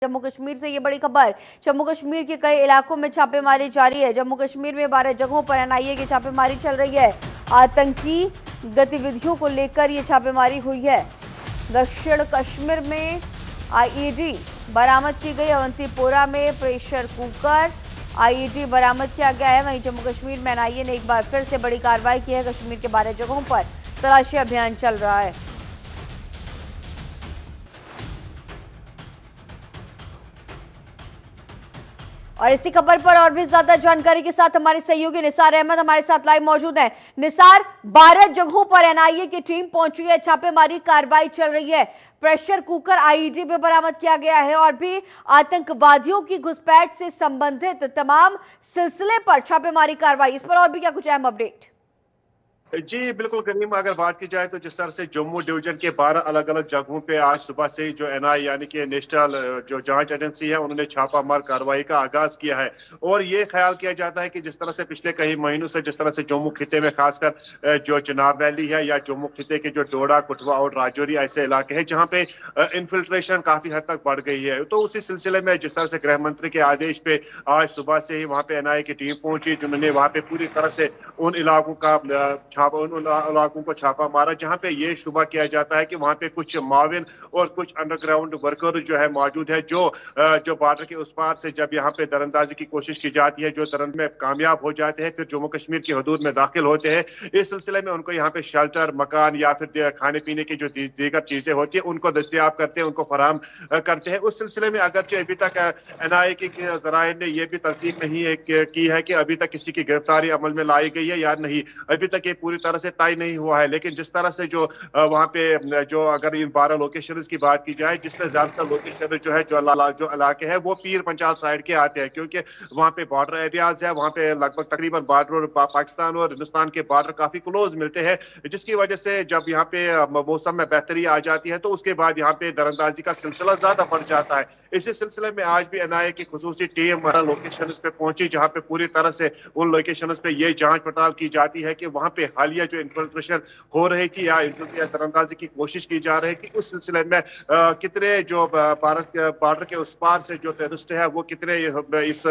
जम्मू कश्मीर से ये बड़ी खबर। जम्मू कश्मीर के कई इलाकों में छापेमारी जारी है। जम्मू कश्मीर में 12 जगहों पर एनआईए की छापेमारी चल रही है। आतंकी गतिविधियों को लेकर ये छापेमारी हुई है। दक्षिण कश्मीर में आईईडी बरामद की गई। अवंतीपोरा में प्रेशर कुकर आईईडी बरामद किया गया है। वहीं जम्मू कश्मीर में एनआईए ने एक बार फिर से बड़ी कार्रवाई की है। कश्मीर के 12 जगहों पर तलाशी अभियान चल रहा है। और इसी खबर पर और भी ज्यादा जानकारी के साथ हमारे सहयोगी निसार अहमद हमारे साथ लाइव मौजूद हैं। निसार, 12 जगहों पर एनआईए की टीम पहुंची है। छापेमारी कार्रवाई चल रही है। प्रेशर कुकर आईईडी पे बरामद किया गया है और भी आतंकवादियों की घुसपैठ से संबंधित तमाम सिलसिले पर छापेमारी कार्रवाई। इस पर और भी क्या कुछ अहम अपडेट? जी बिल्कुल करीम, अगर बात की जाए तो जिस तरह से जम्मू डिवीजन के 12 अलग अलग जगहों पे आज सुबह से जो एनआई यानी कि नेशनल जो जांच एजेंसी है उन्होंने छापामार कार्रवाई का आगाज किया है। और ये ख्याल किया जाता है कि जिस तरह से पिछले कई महीनों से जिस तरह से जम्मू खिते में खासकर जो चिनाब वैली है या जम्मू खिते के जो डोडा, कुटवा और राजौरी ऐसे इलाके हैं जहाँ पे इन्फिल्ट्रेशन काफी हद तक बढ़ गई है, तो उसी सिलसिले में जिस तरह से गृह मंत्री के आदेश पे आज सुबह से ही वहाँ पे एनआई की टीम पहुंची, जिन्होंने वहाँ पे पूरी तरह से उन इलाकों का उन इलाकों को छापा मारा जहां पे ये शुबा किया जाता है कि वहां पे कुछ माविन और कुछ अंडरग्राउंड वर्कर जो है मौजूद है, जो बॉर्डर के उस पार से जब यहाँ पे दरअंदाजी की कोशिश की जाती है, जो दरअंदाजी में कामयाब हो जाते हैं, फिर जम्मू कश्मीर की हदूद में दाखिल होते हैं। इस सिलसिले में उनको यहाँ पे शेल्टर, मकान या फिर खाने पीने की जो दीगर चीजें होती है उनको दस्तियाब करते हैं, उनको फराहम करते हैं। उस सिलसिले में अगरचे अभी तक एनआईए के जराये ने यह भी तस्दीक नहीं की है कि अभी तक किसी की गिरफ्तारी अमल में लाई गई है या नहीं, अभी तक ये पूरी तरह से तय नहीं हुआ है। लेकिन जिस तरह से जो वहां पे जो अगर इन 12 लोकेशंस की बात की जाए, जिसमें ज्यादातर लोकेशन जो है जो इलाके है वो पीर पंचाल साइड के आते हैं, क्योंकि वहां पे बॉर्डर एरियाज है, वहां पे लगभग तकरीबन बॉर्डर और पाकिस्तान और हिंदुस्तान के बॉर्डर काफी क्लोज मिलते हैं, जिसकी वजह से जब यहाँ पे मौसम में बेहतरी आ जाती है तो उसके बाद यहाँ पे दरअंदाजी का सिलसिला ज्यादा बढ़ जाता है। इसी सिलसिले में आज भी एनआईए की खुसूसी टीम लोकेशन पे पहुंची, जहाँ पे पूरी तरह से उन लोकेशन पे ये जांच पड़ताल की जाती है कि वहां पे हालिया जो इन्फिल्ट्रेशन हो रही थी या दरअंदाजी की कोशिश की जा रही थी, उस सिलसिले में कितने जो भारत बॉर्डर के उस पार से जो टेररिस्ट है वो कितने इस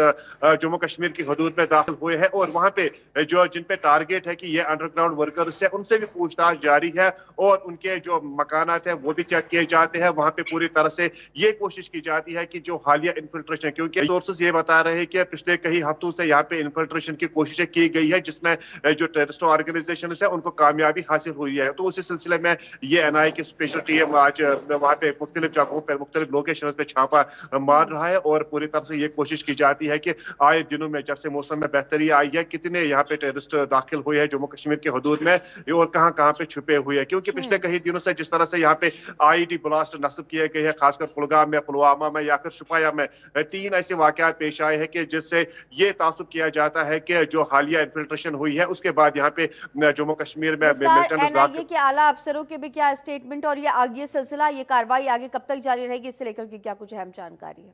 जम्मू कश्मीर की हदूद में दाखिल हुए हैं, और वहां पे जो जिन पे टारगेट है कि ये अंडरग्राउंड वर्कर्स है उनसे भी पूछताछ जारी है और उनके जो मकानात है वो भी चेक किए जाते हैं। वहां पे पूरी तरह से ये कोशिश की जाती है कि जो हालिया इन्फिल्ट्रेशन, क्योंकि सोर्सेज ये बता रहे हैं कि पिछले कई हफ्तों से यहाँ पे इन्फिल्ट्रेशन की कोशिशें की गई है, जिसमें जो टेररिस्ट ऑर्गेनाइजेशन है उनको कामयाबी हासिल हुई है। तो उसी सिलसिले में ये एनआईए की स्पेशल टीम आज वहां पे मुख्तलिफ जगहों पर मुख्तलिफ लोकेशन पे छापा मार रहा है और पूरी तरह से ये कोशिश की जाती है कि आए दिनों में जब से मौसम में बेहतरी आई है कितने यहाँ पे टेररिस्ट दाखिल हुए हैं जम्मू कश्मीर की हदूद में और कहाँ कहाँ पे छुपे हुए हैं, क्योंकि पिछले कई दिनों से जिस तरह से यहाँ पे आईईडी ब्लास्ट नस्ब किए गए हैं, खासकर कुलगाम में, पुलवामा में या फिर शुपाया में 3 ऐसे वाकयात पेश आए हैं कि जिससे ये तासुब किया जाता है कि जो हालिया इन्फिल्ट्रेशन हुई है उसके बाद यहाँ पे जम्मू कश्मीर में एनआईए के आला अफसरों के भी क्या स्टेटमेंट और ये आगे सिलसिला, ये कार्रवाई आगे कब तक जारी रहेगी, इससे लेकर के क्या कुछ अहम जानकारी है?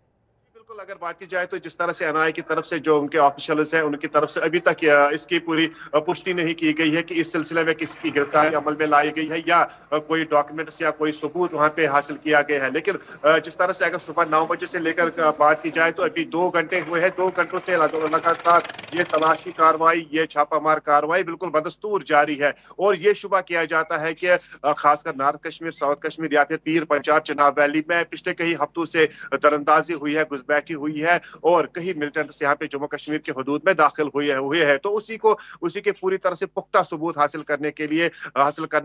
बिल्कुल, अगर बात की जाए तो जिस तरह से एनआईए की तरफ से जो उनके ऑफिशियल्स हैं उनकी तरफ से अभी तक इसकी पूरी पुष्टि नहीं की गई है कि इस सिलसिले में किसकी गिरफ्तारी अमल में लाई गई है या कोई डॉक्यूमेंट्स या कोई सबूत वहां पे हासिल किया गया है। लेकिन जिस तरह से अगर सुबह 9 बजे से लेकर बात की जाए तो अभी 2 घंटे हुए हैं, 2 घंटों से लगातार ये तलाशी कार्रवाई, ये छापामार कार्रवाई बिल्कुल बदस्तूर जारी है। और ये शुबा किया जाता है कि खासकर नॉर्थ कश्मीर, साउथ कश्मीर या फिर पीर पंचाल चिनाब वैली में पिछले कई हफ्तों से दरअंदाजी हुई है, बैठी हुई है और कई मिलिटेंट्स यहाँ पे जम्मू कश्मीर की हदूद में दाखिल हुए हैं। तो उसी के पूरी तरह से पुख्ता सबूत हासिल करने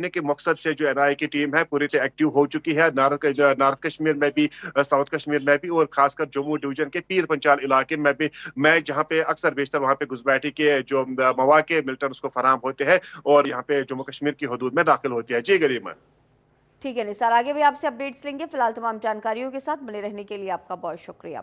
के मकसद से जो एनआईए की टीम है पूरी से एक्टिव हो चुकी है, नॉर्थ कश्मीर में भी, साउथ कश्मीर में भी और खासकर जम्मू डिवीजन के पीर पंचाल इलाके में भी, मैं जहाँ पे अक्सर बेशतर वहाँ पे घुसपैठी के जो मौके मिलिटेंट्स को फराहम होते हैं और यहाँ पे जम्मू कश्मीर की हदूद में दाखिल होती है। जी गरीमा, ठीक है निसार, आगे भी आपसे अपडेट्स लेंगे। फिलहाल तमाम जानकारियों के साथ बने रहने के लिए आपका बहुत शुक्रिया।